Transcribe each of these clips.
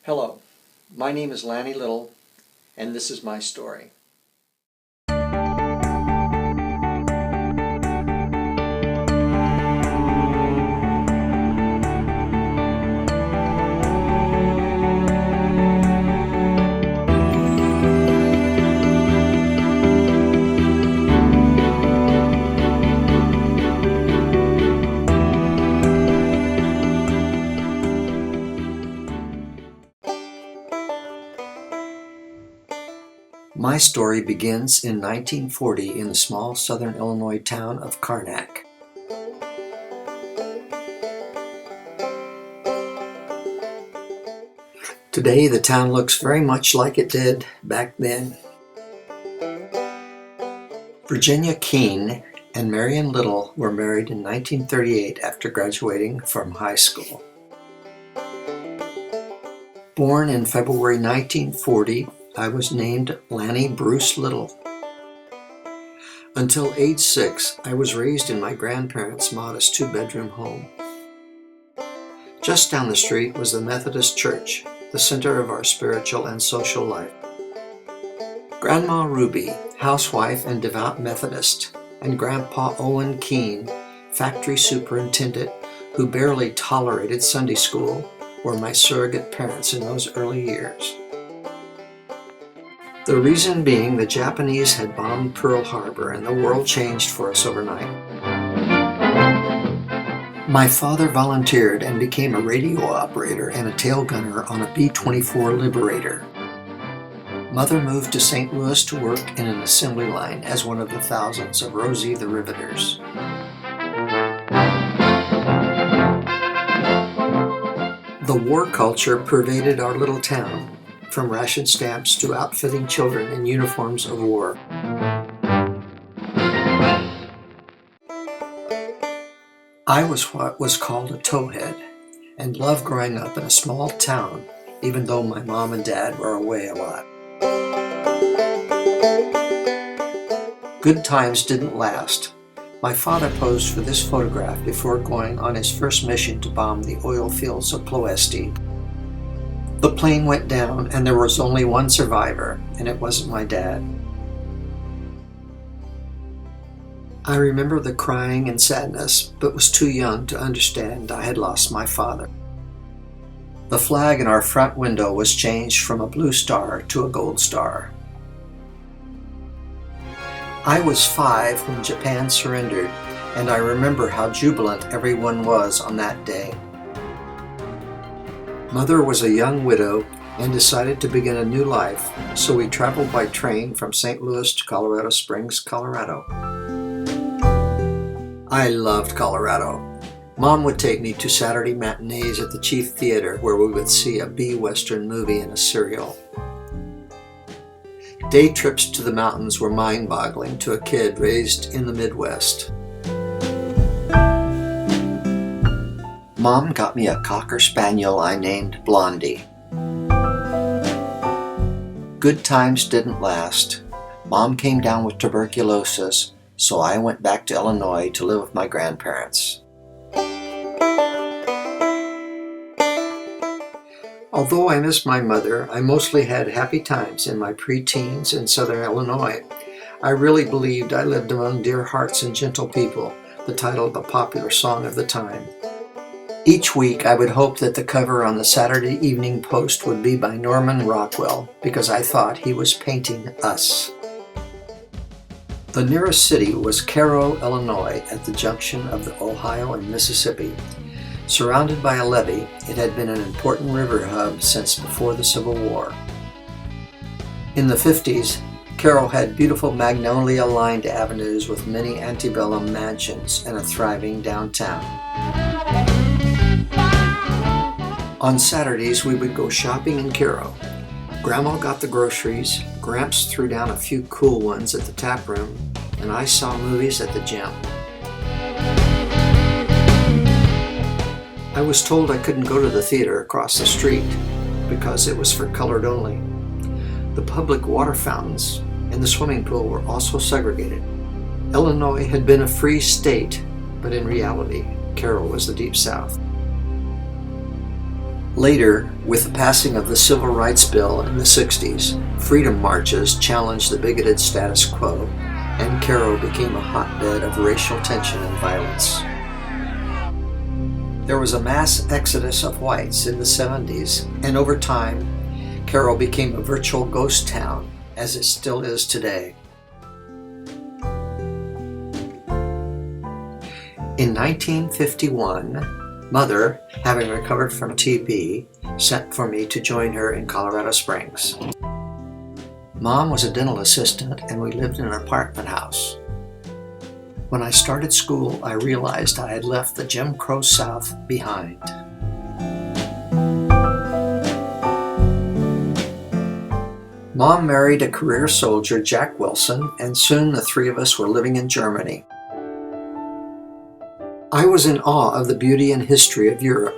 Hello, my name is Lanny Little, and this is my story. My story begins in 1940 in the small southern Illinois town of Karnak. Today the town looks very much like it did back then. Virginia Keene and Marion Little were married in 1938 after graduating from high school. Born in February 1940, I was named Lanny Bruce Little. Until age 6, I was raised in my grandparents' modest two-bedroom home. Just down the street was the Methodist Church, the center of our spiritual and social life. Grandma Ruby, housewife and devout Methodist, and Grandpa Owen Keene, factory superintendent who barely tolerated Sunday school, were my surrogate parents in those early years. The reason being the Japanese had bombed Pearl Harbor and the world changed for us overnight. My father volunteered and became a radio operator and a tail gunner on a B-24 Liberator. Mother moved to St. Louis to work in an assembly line as one of the thousands of Rosie the Riveters. The war culture pervaded our little town, from ration stamps to outfitting children in uniforms of war. I was what was called a towhead and loved growing up in a small town, even though my mom and dad were away a lot. Good times didn't last. My father posed for this photograph before going on his first mission to bomb the oil fields of Ploesti. The plane went down and there was only one survivor, and it wasn't my dad. I remember the crying and sadness, but was too young to understand I had lost my father. The flag in our front window was changed from a blue star to a gold star. I was 5 when Japan surrendered, and I remember how jubilant everyone was on that day. Mother was a young widow and decided to begin a new life, so we traveled by train from St. Louis to Colorado Springs, Colorado. I loved Colorado. Mom would take me to Saturday matinees at the Chief Theater where we would see a B-Western movie and a serial. Day trips to the mountains were mind-boggling to a kid raised in the Midwest. Mom got me a Cocker Spaniel I named Blondie. Good times didn't last. Mom came down with tuberculosis, so I went back to Illinois to live with my grandparents. Although I missed my mother, I mostly had happy times in my pre-teens in southern Illinois. I really believed I lived among dear hearts and gentle people, the title of a popular song of the time. Each week I would hope that the cover on the Saturday Evening Post would be by Norman Rockwell, because I thought he was painting us. The nearest city was Cairo, Illinois, at the junction of the Ohio and Mississippi. Surrounded by a levee, it had been an important river hub since before the Civil War. In the 50s, Cairo had beautiful magnolia-lined avenues with many antebellum mansions and a thriving downtown. On Saturdays, we would go shopping in Cairo. Grandma got the groceries, Gramps threw down a few cool ones at the tap room, and I saw movies at the gym. I was told I couldn't go to the theater across the street because it was for colored only. The public water fountains and the swimming pool were also segregated. Illinois had been a free state, but in reality, Cairo was the Deep South. Later, with the passing of the Civil Rights Bill in the 60s, freedom marches challenged the bigoted status quo, and Cairo became a hotbed of racial tension and violence. There was a mass exodus of whites in the 70s, and over time, Cairo became a virtual ghost town, as it still is today. In 1951, Mother, having recovered from TB, sent for me to join her in Colorado Springs. Mom was a dental assistant and we lived in an apartment house. When I started school, I realized I had left the Jim Crow South behind. Mom married a career soldier, Jack Wilson, and soon the three of us were living in Germany. I was in awe of the beauty and history of Europe.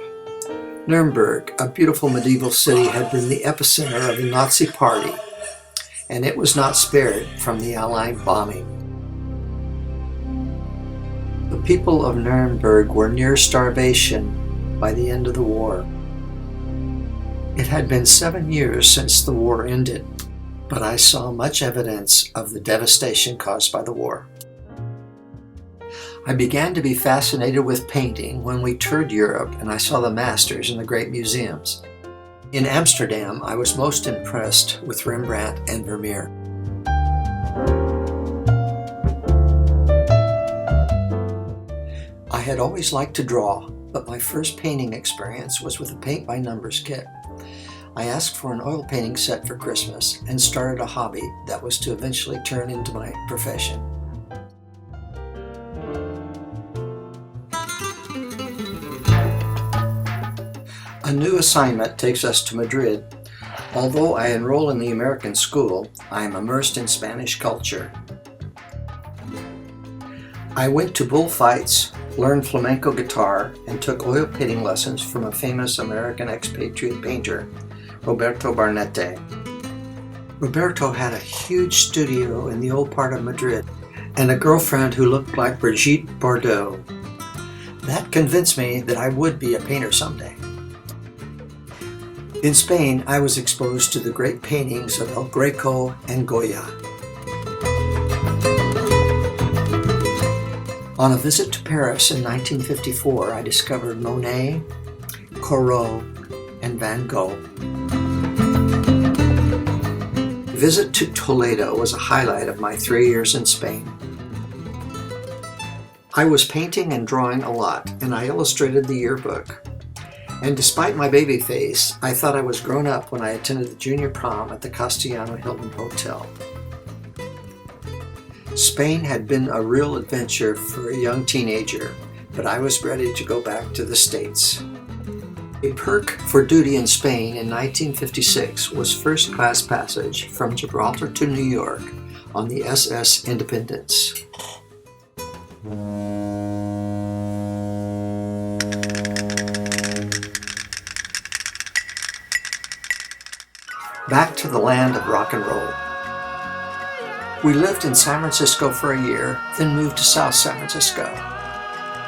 Nuremberg, a beautiful medieval city, had been the epicenter of the Nazi Party, and it was not spared from the Allied bombing. The people of Nuremberg were near starvation by the end of the war. It had been 7 years since the war ended, but I saw much evidence of the devastation caused by the war. I began to be fascinated with painting when we toured Europe and I saw the masters in the great museums. In Amsterdam, I was most impressed with Rembrandt and Vermeer. I had always liked to draw, but my first painting experience was with a paint-by-numbers kit. I asked for an oil painting set for Christmas and started a hobby that was to eventually turn into my profession. A new assignment takes us to Madrid. Although I enroll in the American school, I am immersed in Spanish culture. I went to bullfights, learned flamenco guitar, and took oil painting lessons from a famous American expatriate painter, Roberto Barnete. Roberto had a huge studio in the old part of Madrid and a girlfriend who looked like Brigitte Bardot. That convinced me that I would be a painter someday. In Spain, I was exposed to the great paintings of El Greco and Goya. On a visit to Paris in 1954, I discovered Monet, Corot, and Van Gogh. The visit to Toledo was a highlight of my 3 years in Spain. I was painting and drawing a lot, and I illustrated the yearbook. And despite my baby face, I thought I was grown up when I attended the junior prom at the Castellano Hilton Hotel. Spain had been a real adventure for a young teenager, but I was ready to go back to the States. A perk for duty in Spain in 1956 was first-class passage from Gibraltar to New York on the SS Independence. Back to the land of rock and roll. We lived in San Francisco for a year, then moved to South San Francisco.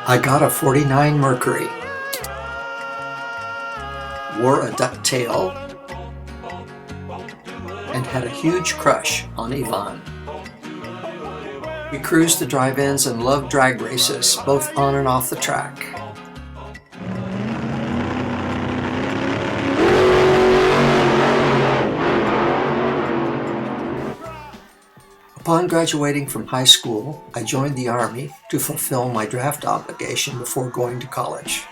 I got a 49 Mercury, wore a duck tail, and had a huge crush on Yvonne. We cruised the drive-ins and loved drag races, both on and off the track. Upon graduating from high school, I joined the Army to fulfill my draft obligation before going to college.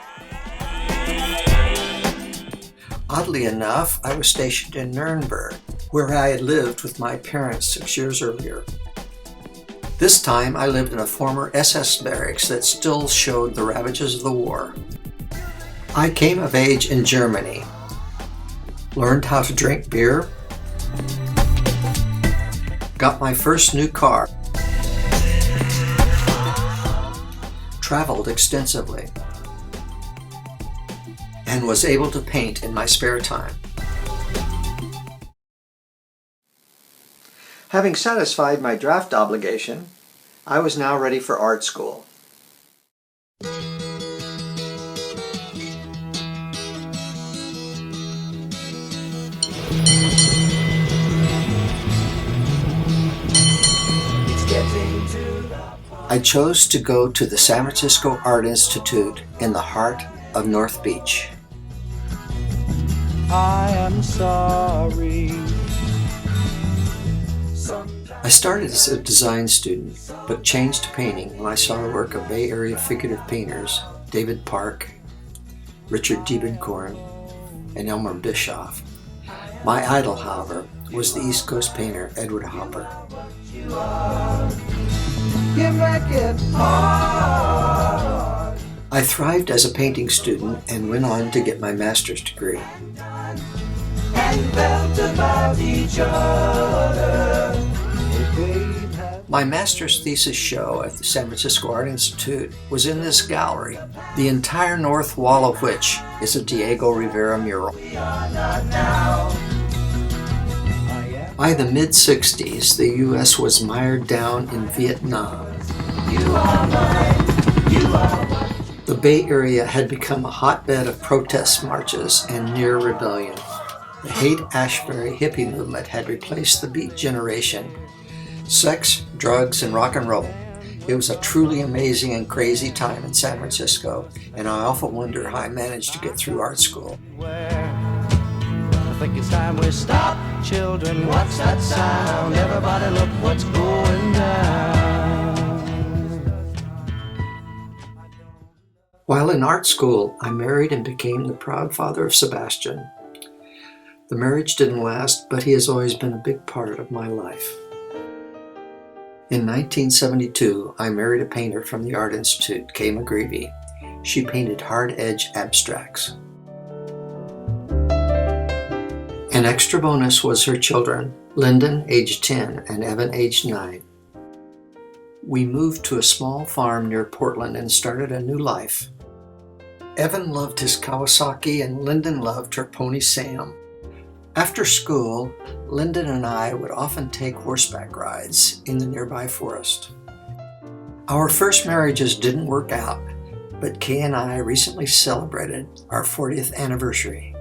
Oddly enough, I was stationed in Nuremberg, where I had lived with my parents 6 years earlier. This time, I lived in a former SS barracks that still showed the ravages of the war. I came of age in Germany, learned how to drink beer, got my first new car, traveled extensively, and was able to paint in my spare time. Having satisfied my draft obligation, I was now ready for art school. I chose to go to the San Francisco Art Institute in the heart of North Beach. I am sorry. I started as a design student, but changed to painting when I saw the work of Bay Area figurative painters David Park, Richard Diebenkorn, and Elmer Bischoff. My idol, however, was the East Coast painter Edward Hopper. I thrived as a painting student and went on to get my master's degree. My master's thesis show at the San Francisco Art Institute was in this gallery, the entire north wall of which is a Diego Rivera mural. By the mid-60s, the U.S. was mired down in Vietnam. The Bay Area had become a hotbed of protest marches and near rebellion. The Haight-Ashbury hippie movement had replaced the Beat generation. Sex, drugs, and rock and roll. It was a truly amazing and crazy time in San Francisco, and I often wonder how I managed to get through art school. I think it's time we stop, children. What's that sound? Everybody look what's going down. While in art school, I married and became the proud father of Sebastian. The marriage didn't last, but he has always been a big part of my life. In 1972, I married a painter from the Art Institute, Kay McGreevy. She painted hard-edge abstracts. An extra bonus was her children, Lyndon, aged 10, and Evan, aged 9. We moved to a small farm near Portland and started a new life. Evan loved his Kawasaki and Lyndon loved her pony Sam. After school, Lyndon and I would often take horseback rides in the nearby forest. Our first marriages didn't work out, but Kay and I recently celebrated our 40th anniversary.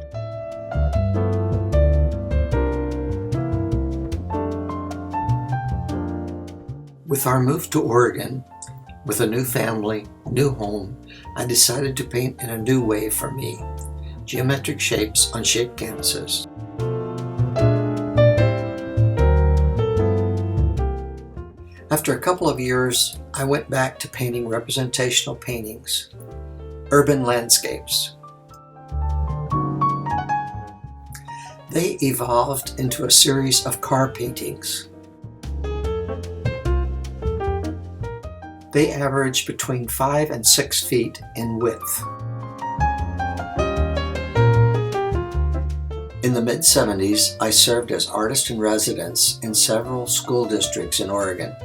With our move to Oregon, with a new family, new home, I decided to paint in a new way for me, geometric shapes on shaped canvases. After a couple of years, I went back to painting representational paintings, urban landscapes. They evolved into a series of car paintings. They average between 5 and 6 feet in width. In the mid-70s, I served as artist-in-residence in several school districts in Oregon.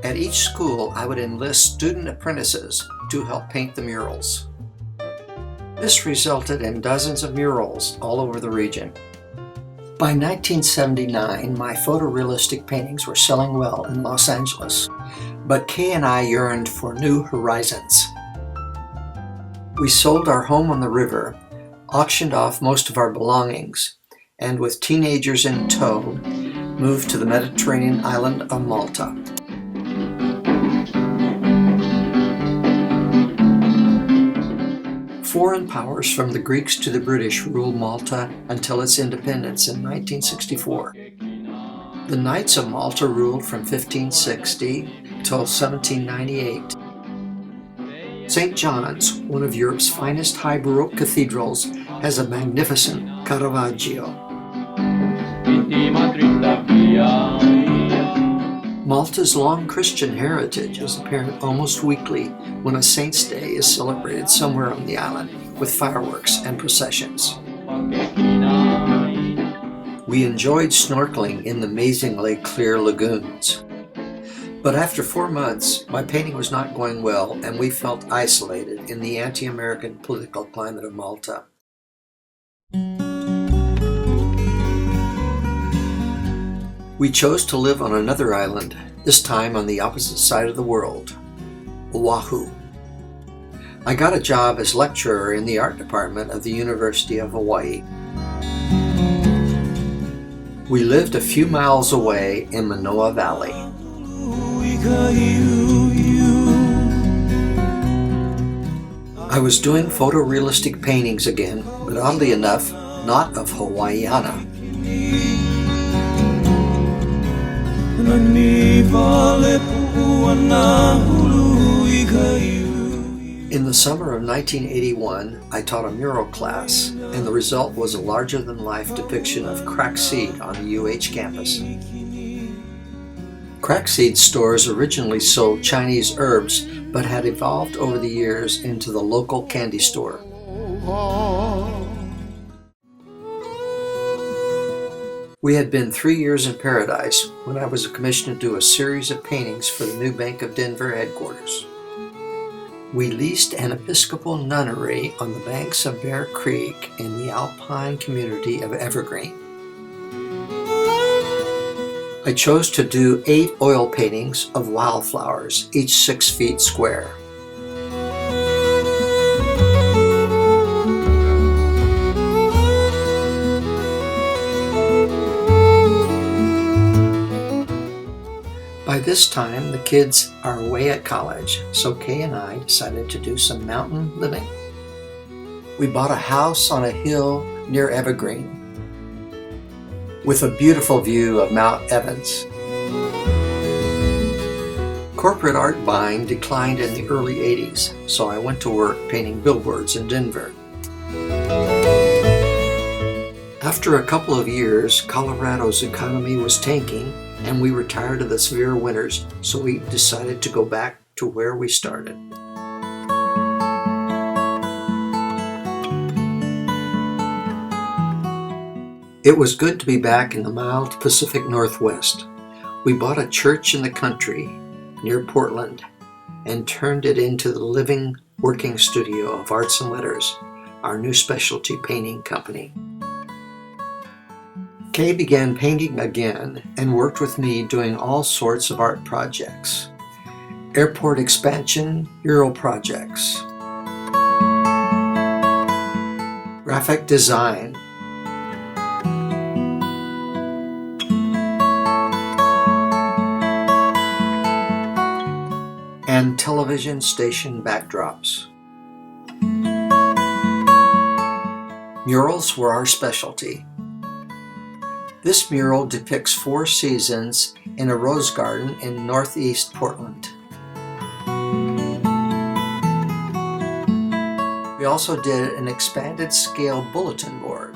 At each school, I would enlist student apprentices to help paint the murals. This resulted in dozens of murals all over the region. By 1979, my photorealistic paintings were selling well in Los Angeles, but Kay and I yearned for new horizons. We sold our home on the river, auctioned off most of our belongings, and with teenagers in tow, moved to the Mediterranean island of Malta. Foreign powers from the Greeks to the British ruled Malta until its independence in 1964. The Knights of Malta ruled from 1560 till 1798. St. John's, one of Europe's finest high Baroque cathedrals, has a magnificent Caravaggio. Malta's long Christian heritage is apparent almost weekly when a Saint's Day is celebrated somewhere on the island with fireworks and processions. We enjoyed snorkeling in the amazingly clear lagoons. But after 4 months, my painting was not going well and we felt isolated in the anti-American political climate of Malta. We chose to live on another island, this time on the opposite side of the world, Oahu. I got a job as lecturer in the art department of the University of Hawaii. We lived a few miles away in Manoa Valley. I was doing photorealistic paintings again, but oddly enough, not of Hawaiiana. In the summer of 1981, I taught a mural class, and the result was a larger-than-life depiction of crack seed on the UH campus. Crack seed stores originally sold Chinese herbs, but had evolved over the years into the local candy store. We had been 3 years in paradise when I was commissioned to do a series of paintings for the new Bank of Denver headquarters. We leased an Episcopal nunnery on the banks of Bear Creek in the alpine community of Evergreen. I chose to do 8 oil paintings of wildflowers, each 6 feet square. By this time, the kids are away at college, so Kay and I decided to do some mountain living. We bought a house on a hill near Evergreen with a beautiful view of Mount Evans. Corporate art buying declined in the early 80s, so I went to work painting billboards in Denver. After a couple of years, Colorado's economy was tanking, and we were tired of the severe winters, so we decided to go back to where we started. It was good to be back in the mild Pacific Northwest. We bought a church in the country near Portland and turned it into the living, working studio of Arts and Letters, our new specialty painting company. Kay began painting again and worked with me doing all sorts of art projects. Airport expansion, mural projects, graphic design, and television station backdrops. Murals were our specialty. This mural depicts 4 seasons in a rose garden in northeast Portland. We also did an expanded scale bulletin board.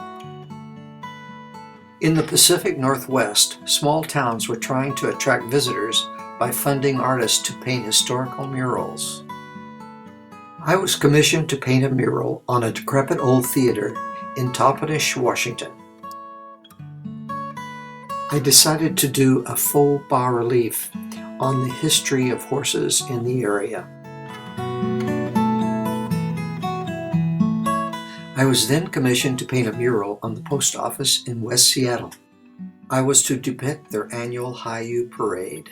In the Pacific Northwest, small towns were trying to attract visitors by funding artists to paint historical murals. I was commissioned to paint a mural on a decrepit old theater in Toppenish, Washington. I decided to do a faux bas-relief on the history of horses in the area. I was then commissioned to paint a mural on the post office in West Seattle. I was to depict their annual Haiyu parade.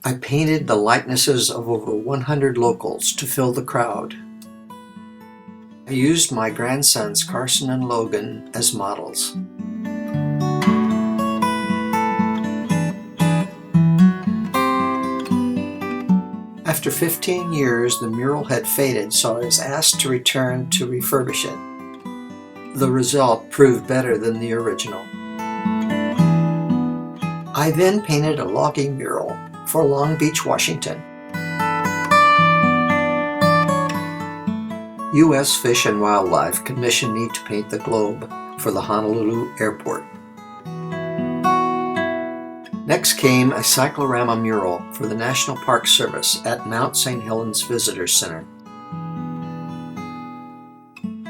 I painted the likenesses of over 100 locals to fill the crowd. I used my grandsons Carson and Logan as models. After 15 years, the mural had faded, so I was asked to return to refurbish it. The result proved better than the original. I then painted a logging mural for Long Beach, Washington. U.S. Fish and Wildlife commissioned me to paint the globe for the Honolulu airport. Next came a cyclorama mural for the National Park Service at Mount St. Helens Visitor Center.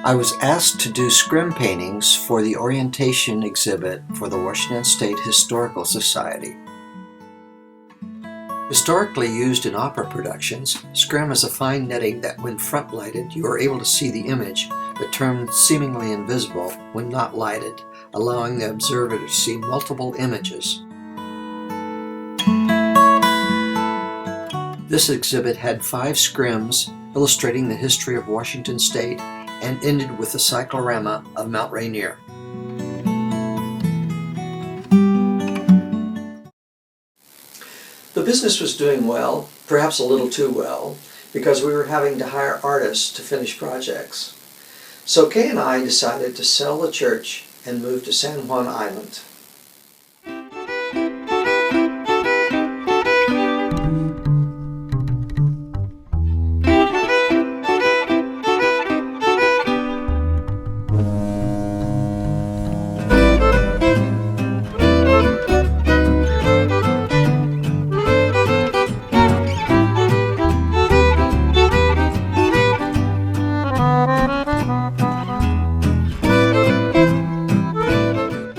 I was asked to do scrim paintings for the orientation exhibit for the Washington State Historical Society. Historically used in opera productions, scrim is a fine netting that when front-lighted you are able to see the image, but turns seemingly invisible when not lighted, allowing the observer to see multiple images. This exhibit had 5 scrims illustrating the history of Washington State and ended with a cyclorama of Mount Rainier. The business was doing well, perhaps a little too well, because we were having to hire artists to finish projects. So Kay and I decided to sell the church and move to San Juan Island.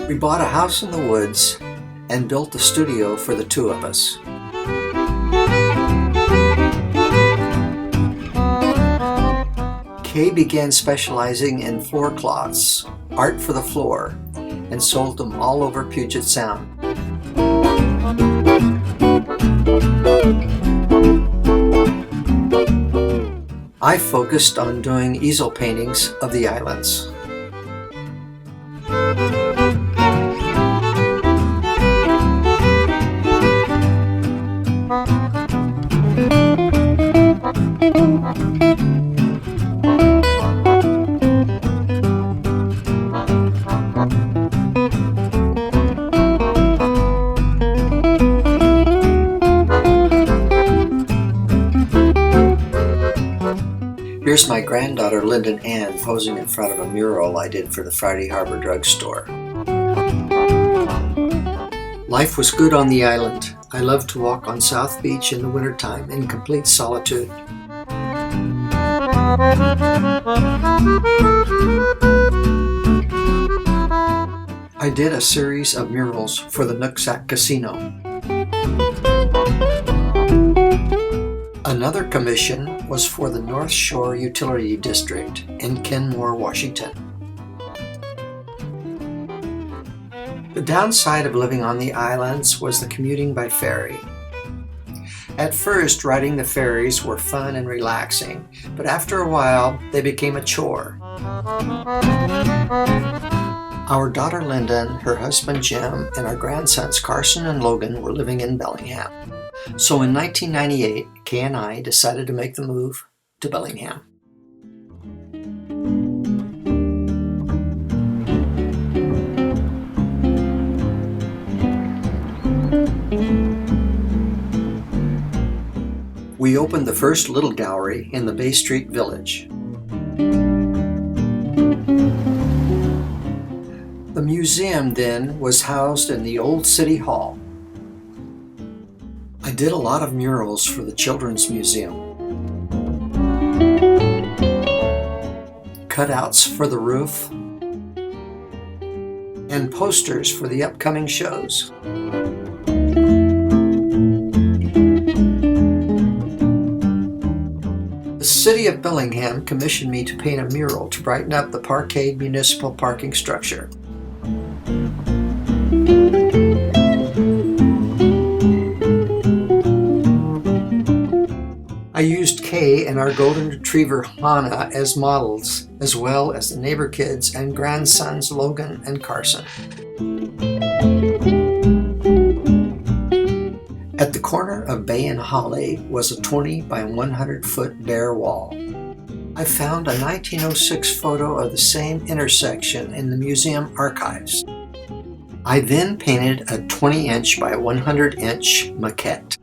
We bought a house in the woods and built a studio for the two of us. Kay began specializing in floor cloths, art for the floor, and sold them all over Puget Sound. I focused on doing easel paintings of the islands. Here's my granddaughter Lyndon Ann posing in front of a mural I did for the Friday Harbor drugstore. Life was good on the island. I loved to walk on South Beach in the wintertime in complete solitude. I did a series of murals for the Nooksack Casino. Another commission was for the North Shore Utility District in Kenmore, Washington. The downside of living on the islands was the commuting by ferry. At first, riding the ferries were fun and relaxing, but after a while, they became a chore. Our daughter Lyndon, her husband Jim, and our grandsons Carson and Logan were living in Bellingham. So in 1998, Kay and I decided to make the move to Bellingham. We opened the first little gallery in the Bay Street Village. The museum then was housed in the old City Hall. I did a lot of murals for the Children's Museum. Cutouts for the roof, and posters for the upcoming shows. The City of Bellingham commissioned me to paint a mural to brighten up the Parkade Municipal Parking structure. I used Kay and our golden retriever Hannah as models, as well as the neighbor kids and grandsons Logan and Carson. At the corner of Bay and Holly was a 20 by 100 foot bare wall. I found a 1906 photo of the same intersection in the museum archives. I then painted a 20-inch by 100-inch maquette.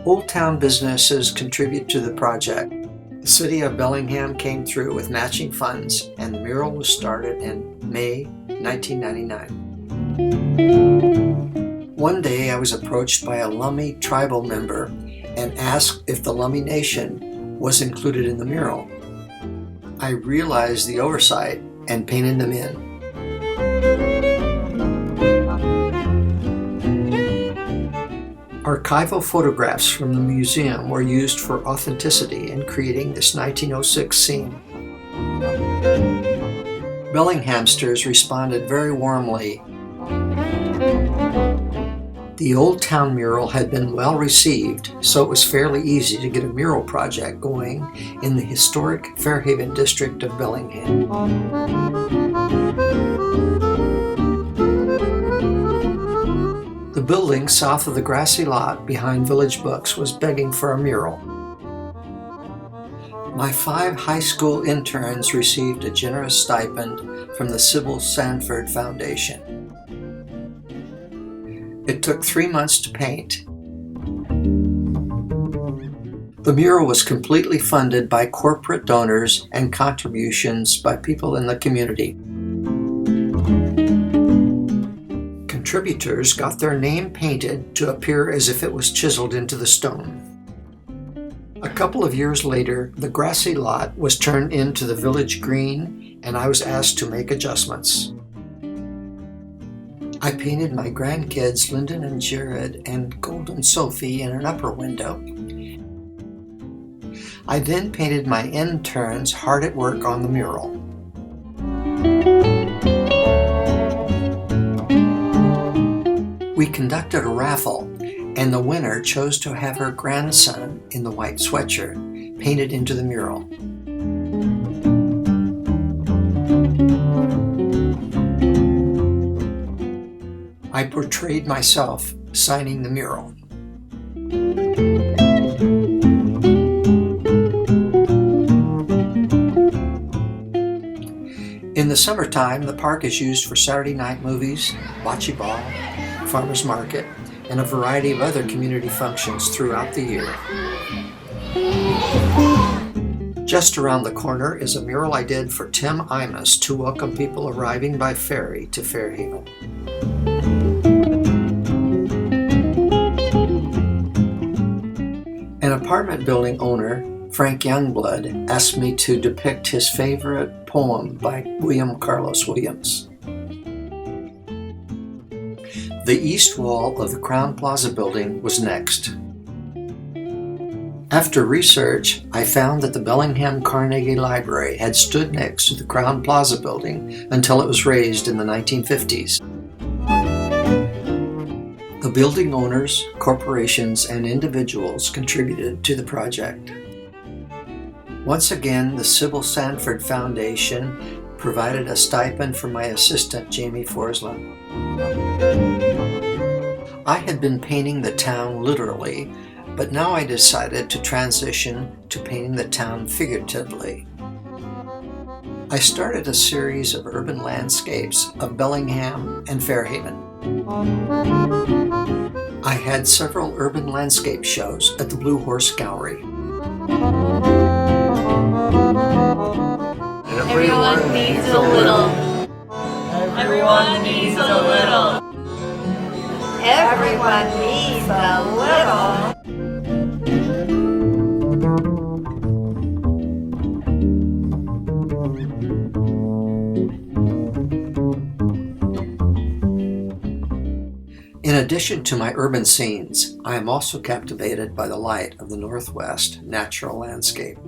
Old Town businesses contribute to the project. The City of Bellingham came through with matching funds, and the mural was started in May 1999. One day I was approached by a Lummi tribal member and asked if the Lummi Nation was included in the mural. I realized the oversight and painted them in. Archival photographs from the museum were used for authenticity in creating this 1906 scene. Bellinghamsters responded very warmly. The Old Town mural had been well received, so it was fairly easy to get a mural project going in the historic Fairhaven district of Bellingham. The building south of the grassy lot behind Village Books was begging for a mural. My 5 high school interns received a generous stipend from the Sybil Sanford Foundation. It took 3 months to paint. The mural was completely funded by corporate donors and contributions by people in the community. Contributors got their name painted to appear as if it was chiseled into the stone. A couple of years later, the grassy lot was turned into the village green, and I was asked to make adjustments. I painted my grandkids, Lyndon and Jared, and Golden Sophie in an upper window. I then painted my interns hard at work on the mural. We conducted a raffle, and the winner chose to have her grandson in the white sweatshirt painted into the mural. I portrayed myself signing the mural. In the summertime, the park is used for Saturday night movies, bocce ball, farmers market, and a variety of other community functions throughout the year. Just around the corner is a mural I did for Tim Imus to welcome people arriving by ferry to Fairhaven. An apartment building owner, Frank Youngblood, asked me to depict his favorite poem by William Carlos Williams. The east wall of the Crowne Plaza building was next. After research, I found that the Bellingham Carnegie Library had stood next to the Crowne Plaza building until it was razed in the 1950s. The building owners, corporations, and individuals contributed to the project. Once again, the Sybil Sanford Foundation provided a stipend for my assistant, Jamie Forsland. I had been painting the town literally, but now I decided to transition to painting the town figuratively. I started a series of urban landscapes of Bellingham and Fairhaven. I had several urban landscape shows at the Blue Horse Gallery. Everyone needs a little. Everyone needs a little. Everyone needs a little. In addition to my urban scenes, I am also captivated by the light of the Northwest natural landscape.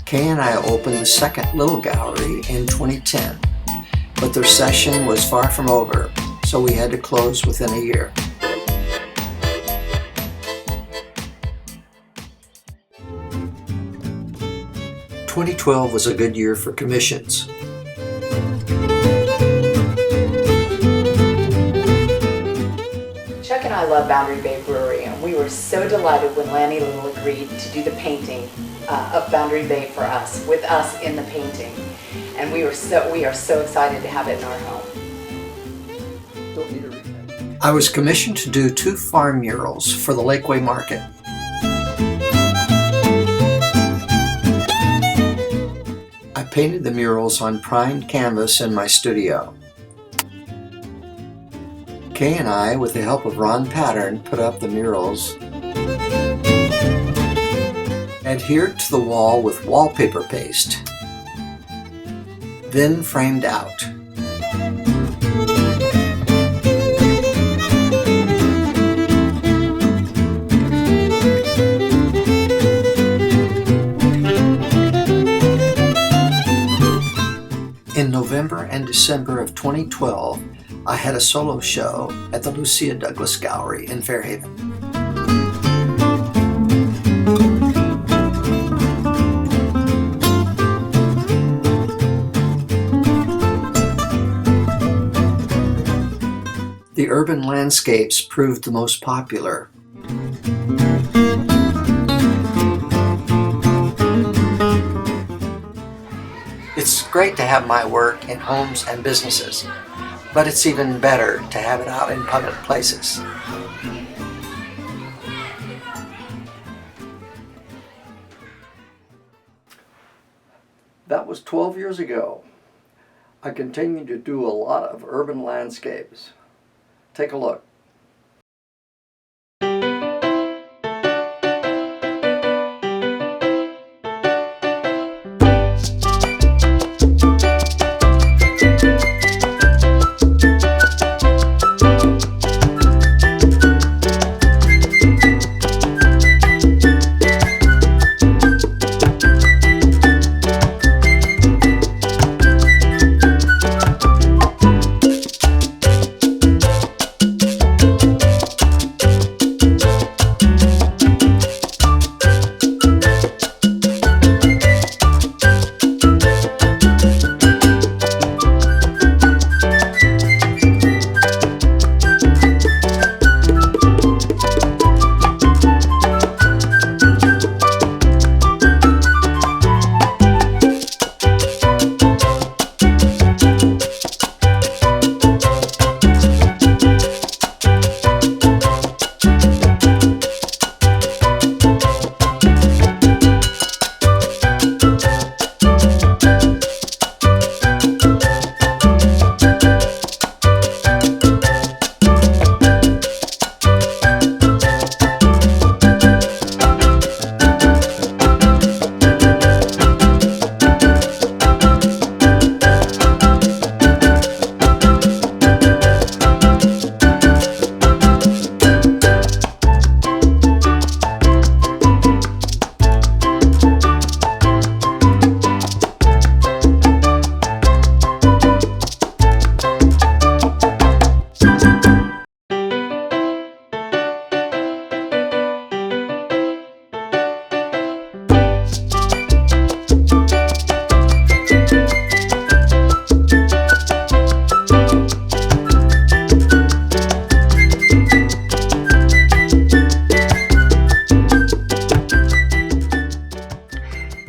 Kay and I opened the second Little Gallery in 2010, but their session was far from over, so we had to close within a year. "2012 was a good year for commissions. Chuck and I love Boundary Bay Brewery, and we were so delighted when Lanny Little agreed to do the painting of Boundary Bay for us, with us in the painting. And we are so excited to have it in our home. I was commissioned to do 2 farm murals for the Lakeway Market. I painted the murals on primed canvas in my studio. Kay and I, with the help of Ron Pattern, put up the murals, adhered to the wall with wallpaper paste, then framed out. In November and December of 2012, I had a solo show at the Lucia Douglas Gallery in Fairhaven. the urban landscapes proved the most popular. It's great to have my work in homes and businesses, but it's even better to have it out in public places. That was 12 years ago. I continue to do a lot of urban landscapes. Take a look.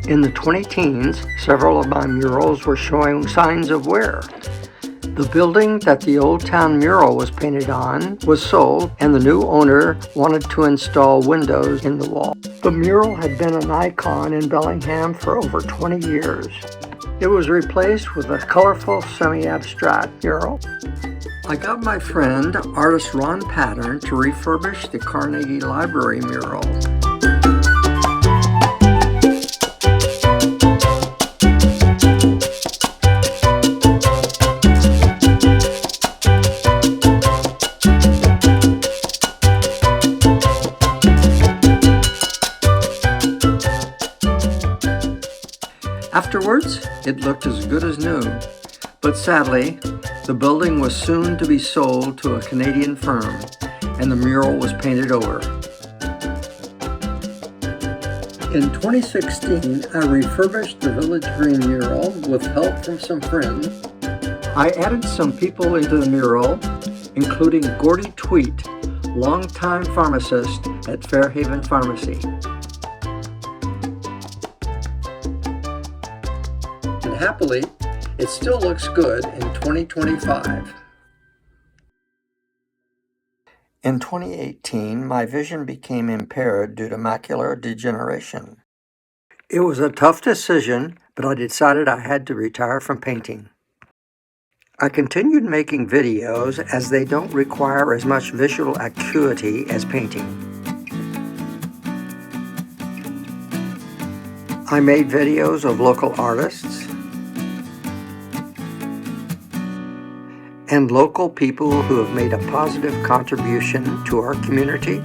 In the 20-teens, several of my murals were showing signs of wear. The building that the Old Town mural was painted on was sold, and the new owner wanted to install windows in the wall. The mural had been an icon in Bellingham for over 20 years. It was replaced with a colorful semi-abstract mural. I got my friend, artist Ron Pattern, to refurbish the Carnegie Library mural. Afterwards, it looked as good as new, but sadly, the building was soon to be sold to a Canadian firm, and the mural was painted over. In 2016, I refurbished the Village Green mural with help from some friends. I added some people into the mural, including Gordy Tweet, longtime pharmacist at Fairhaven Pharmacy. And happily, it still looks good in 2025. In 2018, my vision became impaired due to macular degeneration. It was a tough decision, but I decided I had to retire from painting. I continued making videos as they don't require as much visual acuity as painting. I made videos of local artists and local people who have made a positive contribution to our community.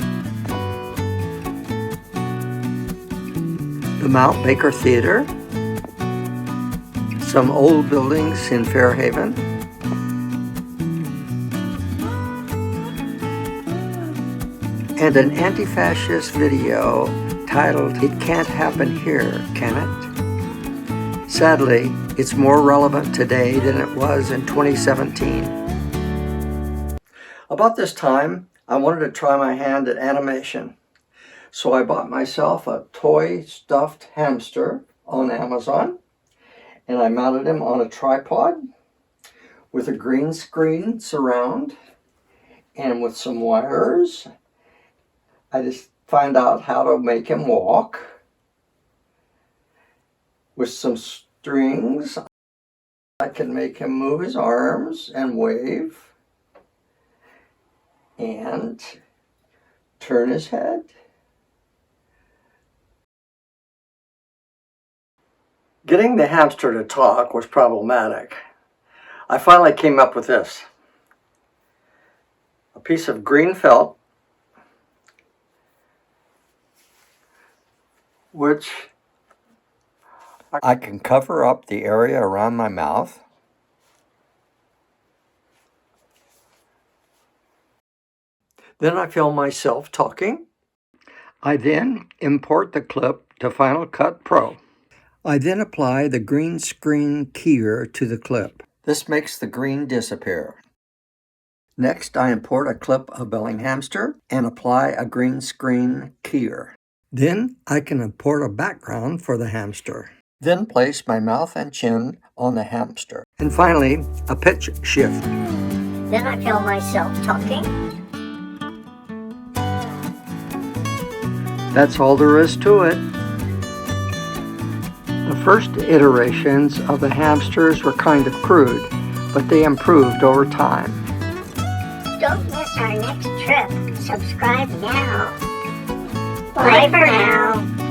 The Mount Baker Theater, some old buildings in Fairhaven, and an anti-fascist video titled "It Can't Happen Here, Can It?" Sadly, it's more relevant today than it was in 2017. About this time, I wanted to try my hand at animation. So I bought myself a toy stuffed hamster on Amazon, and I mounted him on a tripod with a green screen surround and with some wires. I just found out how to make him walk. With some strings, I can make him move his arms and wave and turn his head. Getting the hamster to talk was problematic. I finally came up with this. A piece of green felt, which I can cover up the area around my mouth. Then I film myself talking. I then import the clip to Final Cut Pro. I then apply the green screen keyer to the clip. This makes the green disappear. Next, I import a clip of belling hamster and apply a green screen keyer. Then I can import a background for the hamster. Then place my mouth and chin on the hamster. And finally, a pitch shift. Then I film myself talking. That's all there is to it. The first iterations of the hamsters were kind of crude, but they improved over time. Don't miss our next trip. Subscribe now. Bye for now.